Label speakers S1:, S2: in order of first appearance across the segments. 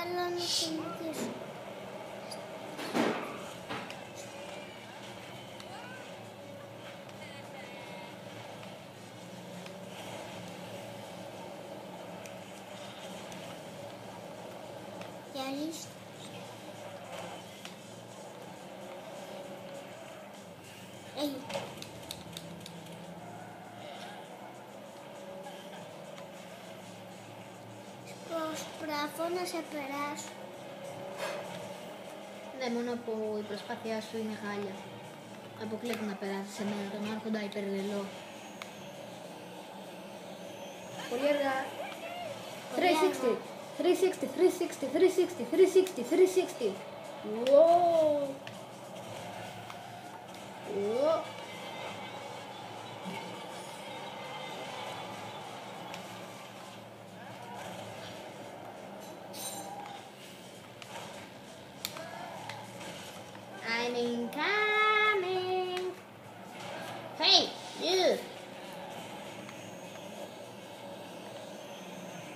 S1: Θέλω να συνεχίσω. Γυαλίστε. Προσπαθώ να σε περάσω.
S2: Ναι, μόνο που η προσπάθειά σου είναι χάλια. Αποκλείεται να περάσεις σε μένα τον άρχοντα υπερδελό. Πολύ αργά. 360, 360, 360, 360, 360, 360. Wow. Wow. I'm incoming. Hey, you.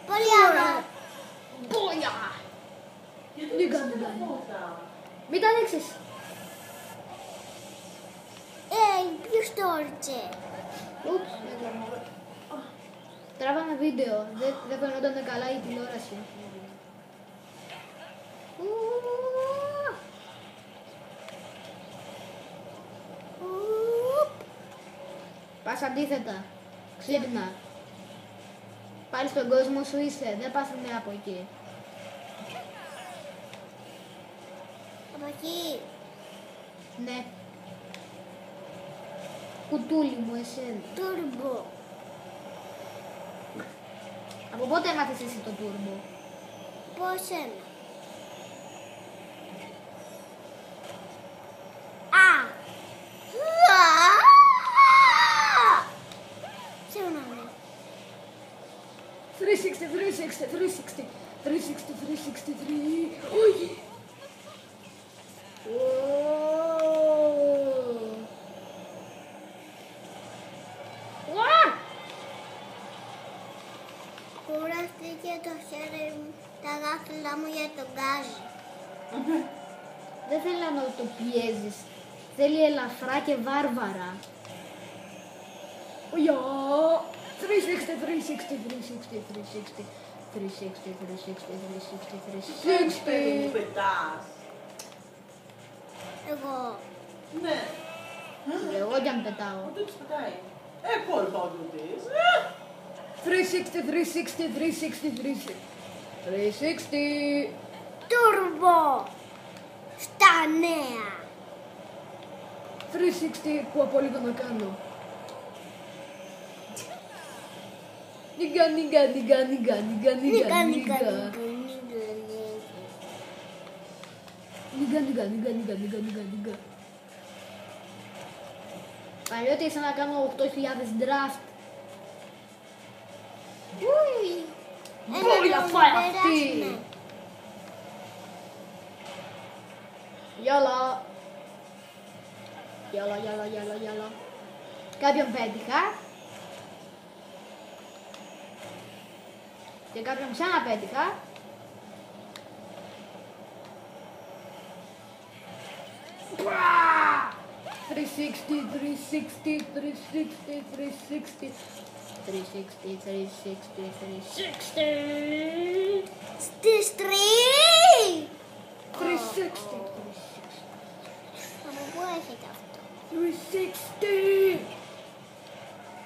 S1: Πολύ αργά.
S2: Μπόγια. Μην κάνει. Μην τα ανοίξεις.
S1: Ποιος το όρισε?
S2: Ούψ. Τράβαμε βίντεο. Δεν φαινόταν καλά η τηλεόραση. Πας αντίθετα. Ξύπνα. Πάλι στον κόσμο σου είσαι. Δεν πας νέα από εκεί.
S1: Από εκεί.
S2: Ναι. Κουτούλι μου, εσένα.
S1: Τούρμπο.
S2: Από πότε έμαθες εσύ το τούρμπο?
S1: Πώς ένα. Συγγνώμη.
S2: 360, 360, 360, 360, 363. Όχι.
S1: Κουράστηκε το χέρι μου, τα δάχτυλα μου για τον γκάζι.
S2: Δεν θέλει να το πιέζεις. Θέλει ελαφρά και βάρβαρα. Γεια! 360, 360, 360, 360, 360, 360, 360, 360.
S3: Δεν μου πετάς.
S1: Εγώ.
S3: Ναι.
S2: Εγώ κι αν πετάω.
S3: Δεν τους πετάει. Πώς πάω το δεις.
S2: 360, 360, 360, 360. 360.
S1: Τούρμπο. Στα νέα.
S2: 360 που απολύτω να κάνω. Νίγκα, νίγκα, νίγκα, νίγκα, νίγκα, νίγκα, νίγκα. Νίγκα, νίγκα, νίγκα, νίγκα, νίγκα, νίγκα, νίγκα. Παλιότερα ήθελα να κάνω 8.000 draft.
S1: Ουι.
S2: Μπόγια φάει αυτή. Γιάλα. Γιάλα, γιάλα, γιάλα, γιάλα. Κάποιον πέτυχα. Και κάποιον ξαναπέτυχα. Μπρά! 360, 360, 360, 360. 360, 360, 360.
S1: Στις 3.
S2: 360.
S1: Από πού έχετε αυτό?
S2: 360.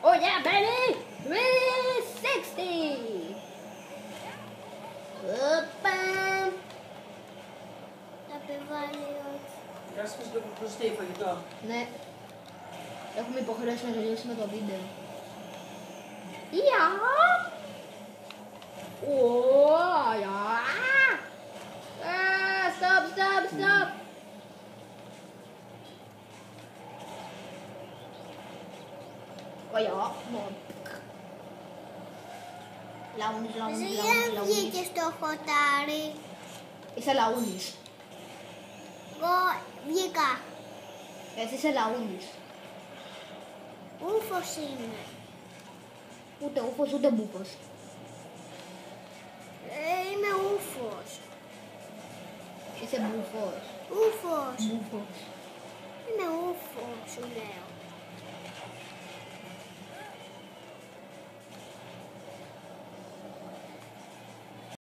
S2: Oh yeah, baby! 360. Οπα.
S1: Θα επιβάλλει όχι.
S3: Κάτσε πως το προστεί φαγητό.
S2: Ναι. Έχουμε υποχρέωση να τελειώσουμε το βίντεο. Γεια! Γεια! Stop, stop, stop! Γεια! Λαούνις, λαούνις,
S1: Εσύ
S2: λαούνις,
S1: δεν
S2: λαούνις.
S1: βγήκε στο χωτάρι.
S2: Είσαι λαούνις.
S1: Εγώ βγήκα.
S2: Εσύ είσαι λαούνις.
S1: Ούφος είμαι.
S2: Ούτε ούφος, ούτε μπούπος.
S1: Είμαι ούφος.
S2: Είσαι μπουφός.
S1: Ούφος.
S2: Μπουφός.
S1: Είμαι ούφος.